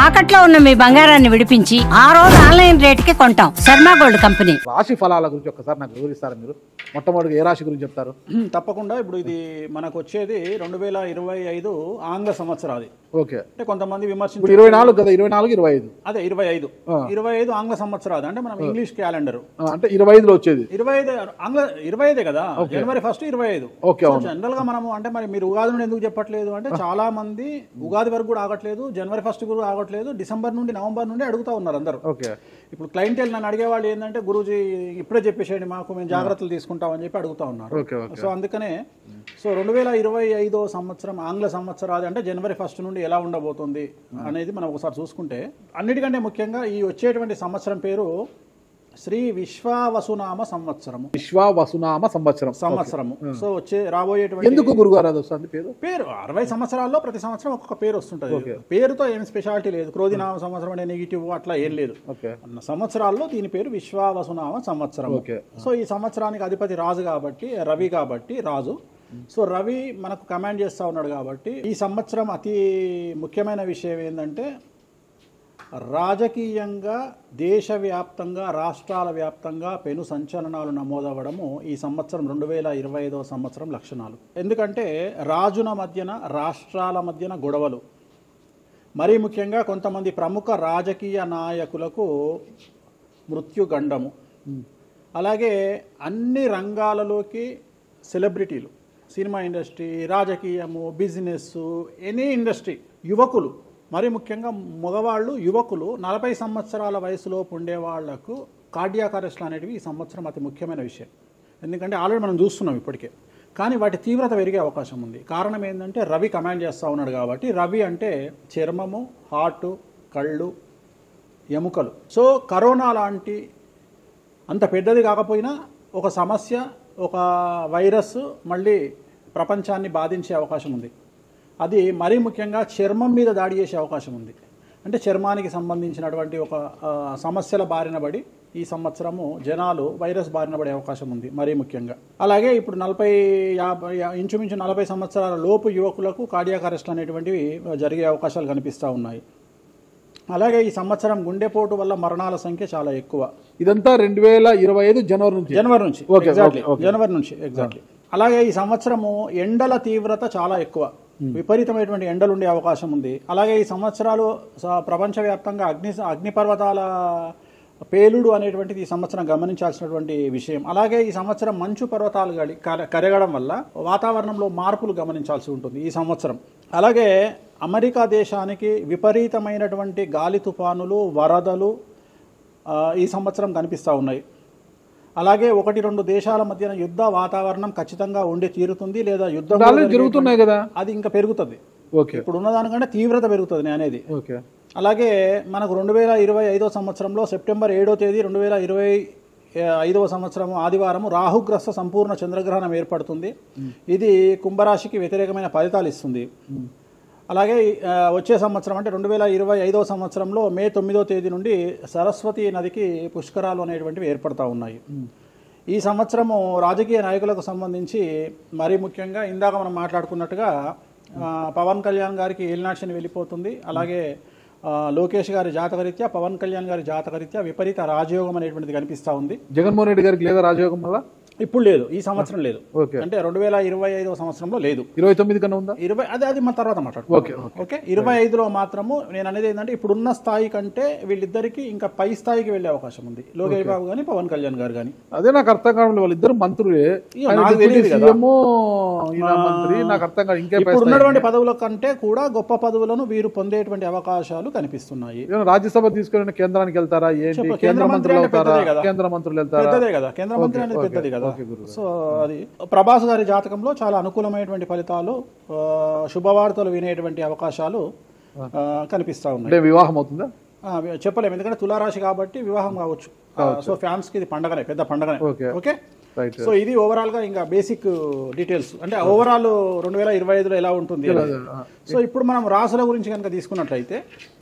తాకట్లో ఉన్న మీ బంగారాన్ని విడిపించి ఆ రోజు ఆన్లైన్ రేటుకి కొంటాం. Sharma gold company. రాశి ఫలాల గురించి ఒక్కసారి నాకు వివరిస్తారా మీరు? మొట్టమొదటి ఏ రాశి గురించి చెప్తారు? తప్పకుండా. ఇప్పుడు ఇది మనకు వచ్చేది 2025 ఆంగ్ల సంవత్సరాది. ఓకే. అంటే కొంతమంది విమర్శించారు 24 కదా, 24 25 అదే 25 ఆంగ్ల సంవత్సరాది. అంటే మనం ఇంగ్లీష్ క్యాలెండర్ అంటే 25లో వచ్చేది 25 ఆంగ్ల 25 కదా, జనవరి 1 25. జనరల్ గా మనము అంటే మరి మీరు ఉగాది నుండి ఎందుకు చెప్పట్లేదు అంటే చాలా మంది ఉగాది వరకు కూడా ఆగట్లేదు, జనవరి 1 కూడా ఆగట్లేదు, డిసెంబర్ నుండి నవంబర్ నుండి అడుగుతా ఉన్నారు అందరూ. ఇప్పుడు క్లయింటెల్ నన్ను అడిగేవాళ్ళు ఏంటంటే గురూజీ ఇప్పుడే చెప్పేసేయండి మాకు, మేము జాగ్రత్తలు తీసుకుంటామని చెప్పి అడుగుతా ఉన్నారు. సో అందుకనే 2025 సంవత్సరం ఆంగ్ల సంవత్సరాది అంటే జనవరి 1 నుండి ఎలా ఉండబోతుంది అనేది మనం ఒకసారి చూసుకుంటే, అన్నిటికంటే ముఖ్యంగా ఈ వచ్చేటువంటి సంవత్సరం పేరు శ్రీ విశ్వావసునామ సంవత్సరము. విశ్వావసునామ సంవత్సరము. సో రాబోయేటువంటి ఎందుకు గురుగారు అది వస్తుంది పేరు 60 సంవత్సరాల్లో ప్రతి సంవత్సరం ఒక్కొక్క పేరు వస్తుంటది. పేరుతో ఏం స్పెషాలిటీ లేదు. క్రోధినామ సంవత్సరం అనే నెగిటివ్ అట్లా ఏం లేదు. సంవత్సరాల్లో దీని పేరు విశ్వావసునామ సంవత్సరం. సో ఈ సంవత్సరానికి అధిపతి రాజు కాబట్టి, రవి కాబట్టి రాజు. సో రవి మనకు కమాండ్ చేస్తూ ఉన్నాడు కాబట్టి ఈ సంవత్సరం అతి ముఖ్యమైన విషయం ఏంటంటే రాజకీయంగా దేశవ్యాప్తంగా రాష్ట్రాల వ్యాప్తంగా పెను సంచలనాలు నమోదవ్వడము ఈ సంవత్సరం 2025 సంవత్సరం లక్షణాలు. ఎందుకంటే రాజుల మధ్యన రాష్ట్రాల మధ్యన గొడవలు, మరీ ముఖ్యంగా కొంతమంది ప్రముఖ రాజకీయ నాయకులకు మృత్యుగండము, అలాగే అన్ని రంగాలలోకి సెలబ్రిటీలు, సినిమా ఇండస్ట్రీ, రాజకీయము, బిజినెస్, ఎనీ ఇండస్ట్రీ, యువకులు, మరి ముఖ్యంగా మగవాళ్ళు యువకులు 40 సంవత్సరాల వయసులోపు ఉండే వాళ్లకు కార్డియాక్ అరెస్ట్లు అనేటివి ఈ సంవత్సరం అతి ముఖ్యమైన విషయం. ఎందుకంటే ఆల్రెడీ మనం చూస్తున్నాం ఇప్పటికే, కానీ వాటి తీవ్రత పెరిగే అవకాశం ఉంది. కారణం ఏంటంటే రవి కమాండ్ చేస్తూ ఉన్నాడు కాబట్టి. రవి అంటే చర్మము, హార్ట్, కళ్ళు, ఎముకలు. సో కరోనా లాంటి అంత పెద్దది కాకపోయినా ఒక సమస్య, ఒక వైరస్ మళ్ళీ ప్రపంచాన్ని బాధించే అవకాశం ఉంది. అది మరీ ముఖ్యంగా చర్మం మీద దాడి చేసే అవకాశం ఉంది. అంటే చర్మానికి సంబంధించినటువంటి ఒక సమస్యల బారిన పడి ఈ సంవత్సరము జనాలు వైరస్ బారిన పడే అవకాశం ఉంది మరీ ముఖ్యంగా. అలాగే ఇప్పుడు ఇంచుమించు 40 సంవత్సరాల లోపు యువకులకు కార్డియాక్ అరెస్ట్ అనేటువంటివి జరిగే అవకాశాలు కనిపిస్తూ ఉన్నాయి. అలాగే ఈ సంవత్సరం గుండెపోటు వల్ల మరణాల సంఖ్య చాలా ఎక్కువ. ఇదంతా 2025 జనవరి నుంచి ఎగ్జాక్ట్లీ. అలాగే ఈ సంవత్సరము ఎండల తీవ్రత చాలా ఎక్కువ, విపరీతమైనటువంటి ఎండలు ఉండే అవకాశం ఉంది. అలాగే ఈ సంవత్సరాలు ప్రపంచవ్యాప్తంగా అగ్నిపర్వతాల పేలుడు అనేటువంటిది ఈ సంవత్సరం గమనించాల్సినటువంటి విషయం. అలాగే ఈ సంవత్సరం మంచు పర్వతాలు కరగడం వల్ల వాతావరణంలో మార్పులు గమనించాల్సి ఉంటుంది ఈ సంవత్సరం. అలాగే అమెరికా దేశానికి విపరీతమైనటువంటి గాలి తుఫానులు, వరదలు ఈ సంవత్సరం కనిపిస్తూ ఉన్నాయి. అలాగే 1-2 దేశాల మధ్యన యుద్ధ వాతావరణం ఖచ్చితంగా ఉండి తీరుతుంది, లేదా యుద్ధాలు జరుగుతున్నాయి కదా, అది ఇంకా పెరుగుతుంది. ఇప్పుడు ఉన్నదానికంటే తీవ్రత పెరుగుతుంది అనేది. అలాగే మనకు 2025 సంవత్సరంలో సెప్టెంబర్ 7వ తేదీ 2025 సంవత్సరం ఆదివారం రాహుగ్రస్త సంపూర్ణ చంద్రగ్రహణం ఏర్పడుతుంది. ఇది కుంభరాశికి వ్యతిరేకమైన ఫలితాలు ఇస్తుంది. అలాగే వచ్చే సంవత్సరం అంటే 2025 సంవత్సరంలో మే 9వ తేదీ నుండి సరస్వతి నదికి పుష్కరాలు అనేటువంటివి ఏర్పడతా ఉన్నాయి. ఈ సంవత్సరము రాజకీయ నాయకులకు సంబంధించి మరీ ముఖ్యంగా ఇందాక మనం మాట్లాడుకున్నట్టుగా పవన్ కళ్యాణ్ గారికి ఏలినాటి వెళ్ళిపోతుంది. అలాగే లోకేష్ గారి జాతకరీత్యా, పవన్ కళ్యాణ్ గారి జాతకరీత్యా విపరీత రాజయోగం అనేటువంటిది కనిపిస్తూ ఉంది. జగన్మోహన్ రెడ్డి గారికి లేదా రాజయోగం వల్ల? ఇప్పుడు లేదు, ఈ సంవత్సరం లేదు. అంటే 2025 సంవత్సరంలో లేదు. 29 కన్నా ఉందా? అది మన తర్వాత మాట్లాడుకుంటాం. ఓకే. 25లో మాత్రము నేను అనేది ఏంటంటే ఇప్పుడున్న స్థాయి కంటే వీళ్ళిద్దరికి ఇంకా పై స్థాయికి వెళ్లే అవకాశం ఉంది, లోకేష్ బాబు గానీ పవన్ కళ్యాణ్ గారు కానీ. అదే నాకు అర్థం కావడం, వాళ్ళిద్దరు మంత్రులే, నాకు అర్థం కాదు. ఇంకా ఇప్పుడు ఉన్నటువంటి పదవుల కంటే కూడా గొప్ప పదవులను వీరు పొందేటువంటి అవకాశాలు కనిపిస్తున్నాయి. రాజ్యసభ తీసుకెళ్ళిన కేంద్రానికి వెళ్తారా? కేంద్ర మంత్రులు వెళ్తారా? కేంద్ర మంత్రులు వెళ్తారా? పెద్దదే కదా, కేంద్ర మంత్రి అనేది పెద్దది కదా. సో అది ప్రభాస్ గారి జాతకంలో చాలా అనుకూలమైనటువంటి ఫలితాలు, శుభవార్తలు వినేటువంటి అవకాశాలు కనిపిస్తా ఉన్నాయి. వివాహం అవుతుందా చెప్పలేము, ఎందుకంటే తులారాశి కాబట్టి వివాహం కావచ్చు. సో ఫ్యాన్స్ కి ఇది పండగనే, పెద్ద పండగనే. ఓకే. సో ఇది ఓవరాల్ గా ఇంకా బేసిక్ డీటెయిల్స్, అంటే ఓవరాల్ 2025లో ఎలా ఉంటుంది. సో ఇప్పుడు మనం రాశుల గురించి కనుక తీసుకున్నట్లయితే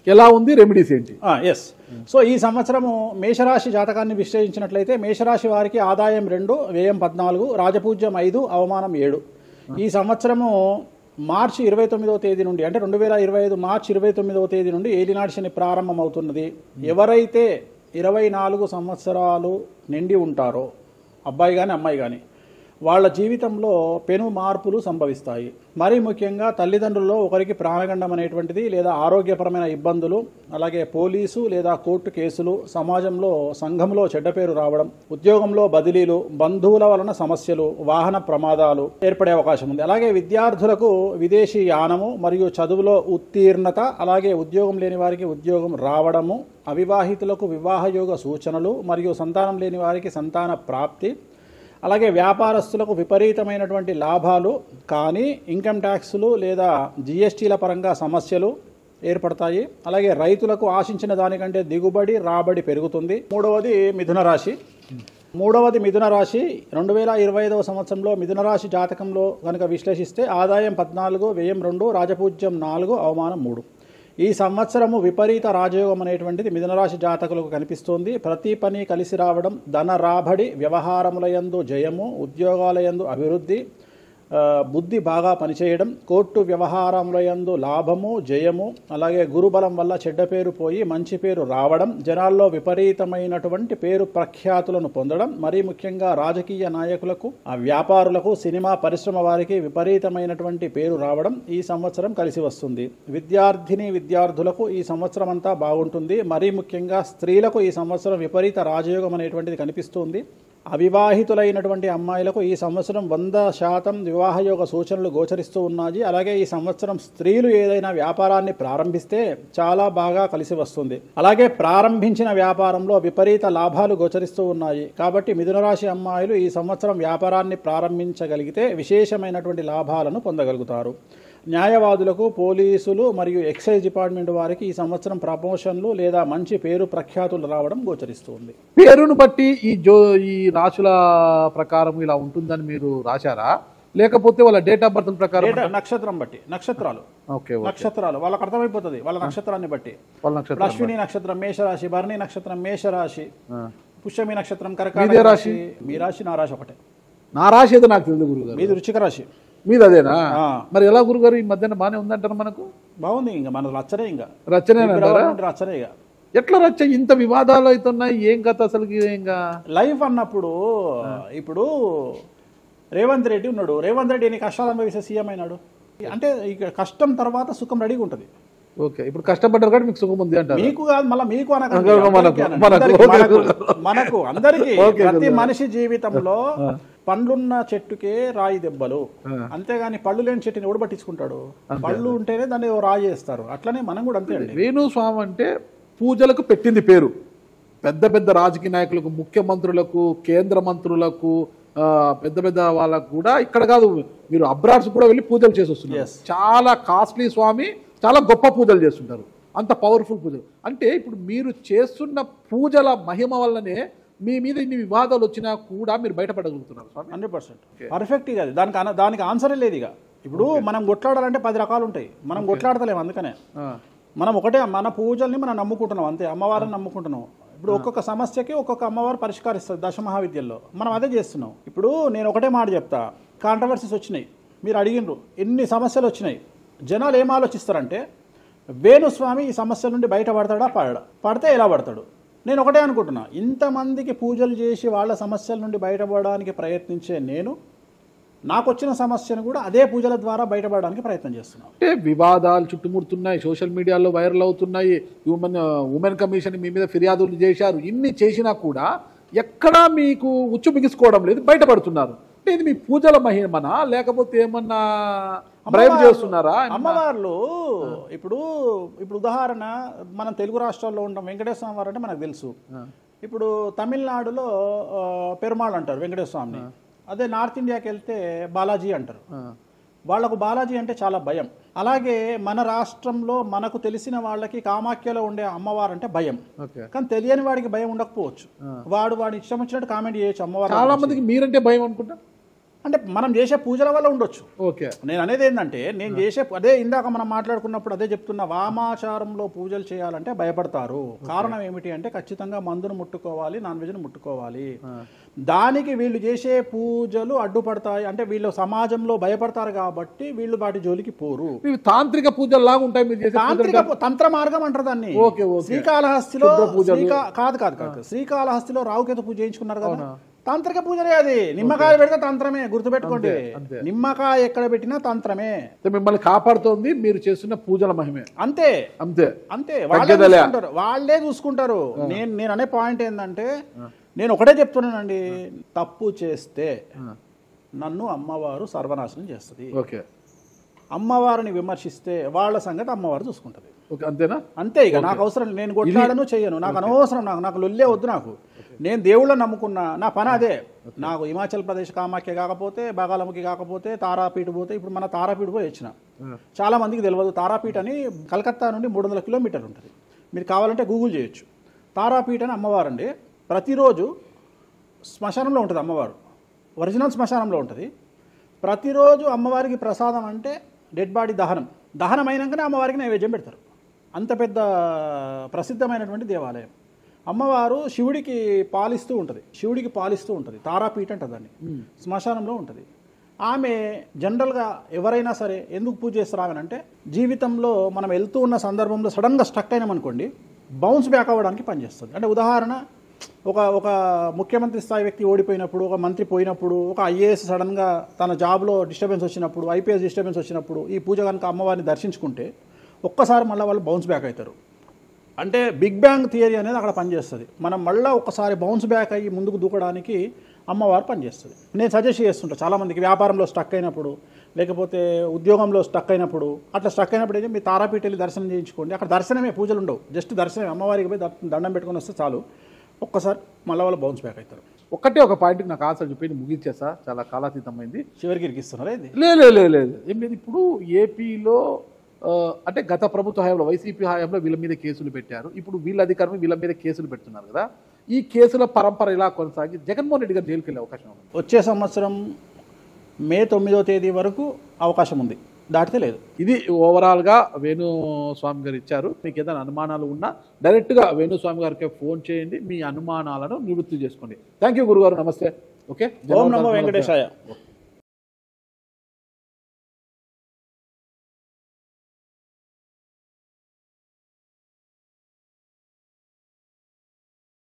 ఎలా ఉంది, రెమెడీస్ ఏంటి? ఎస్. సో ఈ సంవత్సరము మేషరాశి జాతకాన్ని విశ్లేషించినట్లయితే మేషరాశి వారికి ఆదాయం 2, వ్యయం 14, రాజపూజ్యం 5, అవమానం 7. ఈ సంవత్సరము మార్చి 29వ తేదీ నుండి అంటే 2025 మార్చి 29వ తేదీ నుండి ఏలినాటి శని ప్రారంభమవుతున్నది. ఎవరైతే 24 సంవత్సరాలు నిండి ఉంటారో అబ్బాయి కానీ అమ్మాయి కానీ వాళ్ళ జీవితంలో పెను మార్పులు సంభవిస్తాయి. మరీ ముఖ్యంగా తల్లిదండ్రుల్లో ఒకరికి ప్రాణగండం అనేటువంటిది లేదా ఆరోగ్యపరమైన ఇబ్బందులు, అలాగే పోలీసు లేదా కోర్టు కేసులు, సమాజంలో సంఘంలో చెడ్డ పేరు రావడం, ఉద్యోగంలో బదిలీలు, బంధువుల వలన సమస్యలు, వాహన ప్రమాదాలు ఏర్పడే అవకాశం ఉంది. అలాగే విద్యార్థులకు విదేశీ యానము మరియు చదువులో ఉత్తీర్ణత, అలాగే ఉద్యోగం లేని వారికి ఉద్యోగం రావడము, అవివాహితులకు వివాహయోగ సూచనలు మరియు సంతానం లేని వారికి సంతాన ప్రాప్తి, అలాగే వ్యాపారస్తులకు విపరీతమైనటువంటి లాభాలు కానీ ఇన్కమ్ ట్యాక్స్లు లేదా జిఎస్టీల పరంగా సమస్యలు ఏర్పడతాయి. అలాగే రైతులకు ఆశించిన దానికంటే దిగుబడి రాబడి పెరుగుతుంది. మూడవది మిథున రాశి. 2025వ సంవత్సరంలో మిథున రాశి జాతకంలో కనుక విశ్లేషిస్తే ఆదాయం 14, వ్యయం 2, రాజపూజ్యం 4, అవమానం 3. ఈ సంవత్సరము విపరీత రాజయోగం అనేటువంటిది మిథున రాశి జాతకులకు కనిపిస్తోంది. ప్రతి పని కలిసి రావడం, ధన రాబడి, వ్యవహారములయందు జయము, ఉద్యోగాలయందు అభివృద్ధి, బుద్ధి బాగా పనిచేయడం, కోర్టు వ్యవహారములయందు లాభము, జయము, అలాగే గురుబలం వల్ల చెడ్డ పేరు పోయి మంచి పేరు రావడం, జనాల్లో విపరీతమైనటువంటి పేరు ప్రఖ్యాతులను పొందడం, మరీ ముఖ్యంగా రాజకీయ నాయకులకు, వ్యాపారులకు, సినిమా పరిశ్రమ వారికి విపరీతమైనటువంటి పేరు రావడం ఈ సంవత్సరం కలిసి వస్తుంది. విద్యార్థులకు ఈ సంవత్సరం అంతా బాగుంటుంది. మరీ ముఖ్యంగా స్త్రీలకు ఈ సంవత్సరం విపరీత రాజయోగం అనేటువంటిది కనిపిస్తుంది. అవివాహితులైనటువంటి అమ్మాయిలకు ఈ సంవత్సరం 100% వివాహయోగ సూచనలు గోచరిస్తూ ఉన్నాయి. అలాగే ఈ సంవత్సరం స్త్రీలు ఏదైనా వ్యాపారాన్ని ప్రారంభిస్తే చాలా బాగా కలిసి వస్తుంది. అలాగే ప్రారంభించిన వ్యాపారంలో విపరీత లాభాలు గోచరిస్తూ ఉన్నాయి. కాబట్టి మిథున రాశి అమ్మాయిలు ఈ సంవత్సరం వ్యాపారాన్ని ప్రారంభించగలిగితే విశేషమైనటువంటి లాభాలను పొందగలుగుతారు. న్యాయవాదులకు, పోలీసులు మరియు ఎక్సైజ్ డిపార్ట్మెంట్ వారికి ఈ సంవత్సరం ప్రమోషన్లు లేదా మంచి పేరు ప్రఖ్యాతులు రావడం గోచరిస్తుంది. పేరును బట్టి ఈ రాశుల ప్రకారం ఇలా ఉంటుందని మీరు రాశారా, లేకపోతే వాళ్ళ డేట్ ఆఫ్ బర్త్ ప్రకారం? నక్షత్రం బట్టి, నక్షత్రాలు వాళ్ళకి అర్థమైపోతుంది వాళ్ళ నక్షత్రాన్ని బట్టి. అశ్విని నక్షత్రం మేషరాశి, భరణి నక్షత్రం మేషరాశి, పుష్యమి నక్షత్రం కర్కాటక రాశి. మీ రాశి నా రాశి ఒకటే. నా రాశి ఏదో నాకు తెలియదు గురుగారు. మీది వృశ్చిక రాశి. మీది అదేనా? మరి ఎలా గురుగారు ఈ మధ్యన బాగానే ఉందంటారు? మనకు బాగుంది. ఇంకా మన రచ్చనే, ఇంకా రచ్చనే రచ్చనే. ఎట్లా రచ్చ? ఇంత వివాదాలు అవుతున్నాయి, ఏం కథ అసలు? ఇంకా లైఫ్ అన్నప్పుడు ఇప్పుడు రేవంత్ రెడ్డి ఉన్నాడు. రేవంత్ రెడ్డి ఎన్ని కష్టాలు అనుభవిస్తే సీఎం అయినాడు అంటే ఇక కష్టం తర్వాత సుఖం రెడీగా ఉంటుంది. ఓకే, ఇప్పుడు కష్టపడ్డారు కాబట్టి మీకు సుఖం ఉంది అంటారు. మీకు కాదు, మళ్ళీ మీకు మనకు అందరికీ. ప్రతి మనిషి జీవితంలో పండ్లున్న చెట్టుకే రాయి దెబ్బలు, అంతేగాని పళ్ళు లేని చెట్టుని ఎవడు పట్టించుకుంటాడు? పళ్ళు ఉంటేనే దాన్ని రాయి చేస్తారు. అట్లనే మనం కూడా అంతే అండి. వేణుస్వామి అంటే పూజలకు పెట్టింది పేరు. పెద్ద పెద్ద రాజకీయ నాయకులకు, ముఖ్యమంత్రులకు, కేంద్ర మంత్రులకు, పెద్ద పెద్ద వాళ్ళకు కూడా ఇక్కడ కాదు, మీరు అబ్రాడ్స్ కూడా వెళ్ళి పూజలు చేసి వస్తున్నారు. చాలా కాస్ట్లీ స్వామి, చాలా గొప్ప పూజలు చేస్తుంటారు, అంత పవర్ఫుల్ పూజలు. అంటే ఇప్పుడు మీరు చేస్తున్న పూజల మహిమ వల్లనే మీ మీద ఇన్ని వివాదాలు వచ్చినా కూడా మీరు బయటపడగలుగుతున్నారు. 100% పర్ఫెక్ట్. ఇక దానికి ఆన్సరే లేదు. ఇక ఇప్పుడు మనం కొట్లాడాలంటే 10 రకాలు ఉంటాయి, మనం కొట్లాడతలేము. అందుకనే మనం ఒకటే, మన పూజల్ని మనం నమ్ముకుంటున్నాం అంతే, అమ్మవారిని నమ్ముకుంటున్నాం. ఇప్పుడు ఒక్కొక్క సమస్యకి ఒక్కొక్క అమ్మవారు పరిష్కరిస్తుంది దశమహావిద్యల్లో. మనం అదే చేస్తున్నాం. ఇప్పుడు నేను ఒకటే మాట చెప్తా, కాంట్రవర్సీస్ వచ్చినాయి, మీరు అడిగినరు, ఎన్ని సమస్యలు వచ్చినాయి. జనాలు ఏం ఆలోచిస్తారంటే వేణుస్వామి ఈ సమస్యల నుండి బయటపడతాడా, పడితే ఎలా పడతాడు? నేను ఒకటే అనుకుంటున్నా, ఇంతమందికి పూజలు చేసి వాళ్ళ సమస్యల నుండి బయటపడడానికి ప్రయత్నించే నేను నాకు వచ్చిన సమస్యను కూడా అదే పూజల ద్వారా బయటపడడానికి ప్రయత్నం చేస్తున్నాను. అంటే వివాదాలు చుట్టుముడుతున్నాయి, సోషల్ మీడియాలో వైరల్ అవుతున్నాయి, ఉమెన్ కమిషన్ మీ మీద ఫిర్యాదులు చేశారు. ఇన్ని చేసినా కూడా ఎక్కడా మీకు ఉచ్చు బిగుసుకోవడం లేదు, బయటపడుతున్నారు. అంటే ఇది మీ పూజల మహిమనా, లేకపోతే ఏమన్నా బ్రైబ్ చేస్తున్నారా? అమ్మవార్లు ఇప్పుడు ఉదాహరణ, మనం తెలుగు రాష్ట్రాల్లో ఉంటాం, వెంకటేశ్వర స్వామి వారు అంటే మనకు తెలుసు. ఇప్పుడు తమిళనాడులో పెరుమాళ్ అంటారు వెంకటేశ్వర స్వామిని. అదే నార్త్ ఇండియాకి వెళ్తే బాలాజీ అంటారు. వాళ్లకు బాలాజీ అంటే చాలా భయం. అలాగే మన రాష్ట్రంలో మనకు తెలిసిన వాళ్ళకి కామాఖ్యలో ఉండే అమ్మవారు అంటే భయం. కానీ తెలియని వాడికి భయం ఉండకపోవచ్చు, వాడి ఇష్టం వచ్చినట్టు కామెంట్ చేయొచ్చు అమ్మవారు. చాలా మందికి మీరంటే భయం అనుకుంటా. అంటే మనం చేసే పూజల వల్ల ఉండొచ్చు. ఓకే. నేను అనేది ఏంటంటే నేను చేసే అదే ఇందాక మనం మాట్లాడుకున్నప్పుడు అదే చెప్తున్నా, వామాచారంలో పూజలు చేయాలంటే భయపడతారు. కారణం ఏమిటి అంటే ఖచ్చితంగా మందును ముట్టుకోవాలి, నాన్ వెజ్ను ముట్టుకోవాలి. దానికి వీళ్ళు చేసే పూజలు అడ్డుపడతాయి. అంటే వీళ్ళు సమాజంలో భయపడతారు కాబట్టి వీళ్ళు వాటి జోలికి పోరు. తాంత్రిక పూజలు లాగా ఉంటాయి మీరు చేసే తాంత్రిక తంత్ర మార్గం అంటారు దాన్ని. శ్రీకాళహస్తిలో కాదు శ్రీకాళహస్తిలో రావుకేతు పూజ చేయించుకున్నారు కదా, తాంత్రిక పూజలే అది. నిమ్మకాయ పెడితే తంత్రమే, గుర్తుపెట్టుకోండి. నిమ్మకాయ ఎక్కడ పెట్టినా తంత్రమే. మిమ్మల్ని కాపాడుతోంది మీరు చేస్తున్న పూజల మహిమే. అంతే అంతే అంతే వాళ్ళే చూసుకుంటారు. నేను అనే పాయింట్ ఏంటంటే నేను ఒకటే చెప్తున్నానండి, తప్పు చేస్తే నన్ను అమ్మవారు సర్వనాశనం చేస్తుంది. ఓకే. అమ్మవారిని విమర్శిస్తే వాళ్ళ సంగతి అమ్మవారు చూసుకుంటది. అంతేనా? అంతే. ఇక నాకు అవసరం, నేను కొట్లాడను చెయ్యను, నాకు అనవసరం, నాకు లొల్లే వద్దు. నాకు నేను దేవుళ్ళని నమ్ముకున్నా, నా పని అదే. నాకు హిమాచల్ ప్రదేశ్ కామాఖ్య కాకపోతే, బాగాలముఖి కాకపోతే, తారాపీఠ పోతే, ఇప్పుడు మన తారాపీఠ పోయి వచ్చిన. చాలా మందికి తెలియదు తారాపీఠ అని కలకత్తా నుండి 300 కిలోమీటర్లు ఉంటుంది. మీరు కావాలంటే గూగుల్ చేయొచ్చు. తారాపీఠ అని అమ్మవారు అండి. ప్రతిరోజు శ్మశానంలో ఉంటుంది అమ్మవారు, ఒరిజినల్ శ్మశానంలో ఉంటుంది. ప్రతిరోజు అమ్మవారికి ప్రసాదం అంటే డెడ్ బాడీ దహనం అయినాకనే అమ్మవారికి నైవేద్యం పెడతారు. అంత పెద్ద ప్రసిద్ధమైనటువంటి దేవాలయం. అమ్మవారు శివుడికి పాలిస్తూ ఉంటుంది. తారాపీఠ అంటుంది దాన్ని. శ్మశానంలో ఉంటుంది. ఆమె జనరల్గా ఎవరైనా సరే ఎందుకు పూజ చేస్తారాగనంటే, జీవితంలో మనం వెళ్తూ ఉన్న సందర్భంలో సడన్గా స్టక్ అయినామనుకోండి, బౌన్స్ బ్యాక్ అవ్వడానికి పనిచేస్తుంది. అంటే ఉదాహరణ, ఒక ముఖ్యమంత్రి స్థాయి వ్యక్తి ఓడిపోయినప్పుడు, ఒక మంత్రి పోయినప్పుడు, ఒక ఐఏఎస్ సడన్గా తన జాబ్లో డిస్టర్బెన్స్ వచ్చినప్పుడు, ఐపీఎస్ డిస్టర్బెన్స్ వచ్చినప్పుడు ఈ పూజ కనుక అమ్మవారిని దర్శించుకుంటే ఒక్కసారి మళ్ళీ వాళ్ళు బౌన్స్ బ్యాక్ అవుతారు. అంటే బిగ్ బ్యాంగ్ థియరీ అనేది అక్కడ పనిచేస్తుంది. మనం మళ్ళీ ఒకసారి బౌన్స్ బ్యాక్ అయ్యి ముందుకు దూకడానికి అమ్మవారు పనిచేస్తుంది. నేను సజెస్ట్ చేస్తుంటాను చాలామందికి, వ్యాపారంలో స్టక్ అయినప్పుడు, లేకపోతే ఉద్యోగంలో స్టక్ అయినప్పుడు, అట్లా స్టక్ అయినప్పుడు అయితే మీ తారాపీఠ వెళ్ళి దర్శనం చేయించుకోండి. అక్కడ దర్శనమే, పూజలు ఉండవు, జస్ట్ దర్శనమే. అమ్మవారికి పోయి దండం పెట్టుకొని వస్తే చాలు, ఒక్కసారి మళ్ళీ వాళ్ళు బౌన్స్ బ్యాక్ అవుతారు. ఒక పాయింట్కి నాకు ఆన్సర్ చెప్పి ముగించేసా, చాలా కాలాతీతమైంది. చివరికి ఇరికిస్తున్నారా ఇది? లేదు ఏం లేదు. ఇప్పుడు ఏపీలో అంటే గత ప్రభుత్వ హయాంలో, వైసీపీ హయాంలో వీళ్ళ మీద కేసులు పెట్టారు. ఇప్పుడు వీళ్ళ అధికారం వీళ్ళ మీద కేసులు పెడుతున్నారు కదా. ఈ కేసుల పరంపర ఇలా కొనసాగి జగన్మోహన్ రెడ్డి గారు జైలుకి వెళ్ళే అవకాశం ఉంది. వచ్చే సంవత్సరం మే 9వ తేదీ వరకు అవకాశం ఉంది, దాటితే లేదు. ఇది ఓవరాల్గా వేణుస్వామి గారు ఇచ్చారు. మీకు ఏదైనా అనుమానాలు ఉన్నా డైరెక్ట్గా వేణుస్వామి గారికి ఫోన్ చేయండి, మీ అనుమానాలను నివృత్తి చేసుకోండి. థ్యాంక్ యూ గురుగారు, నమస్తే. ఓకే. ఓం నమో వెంకటేశాయ.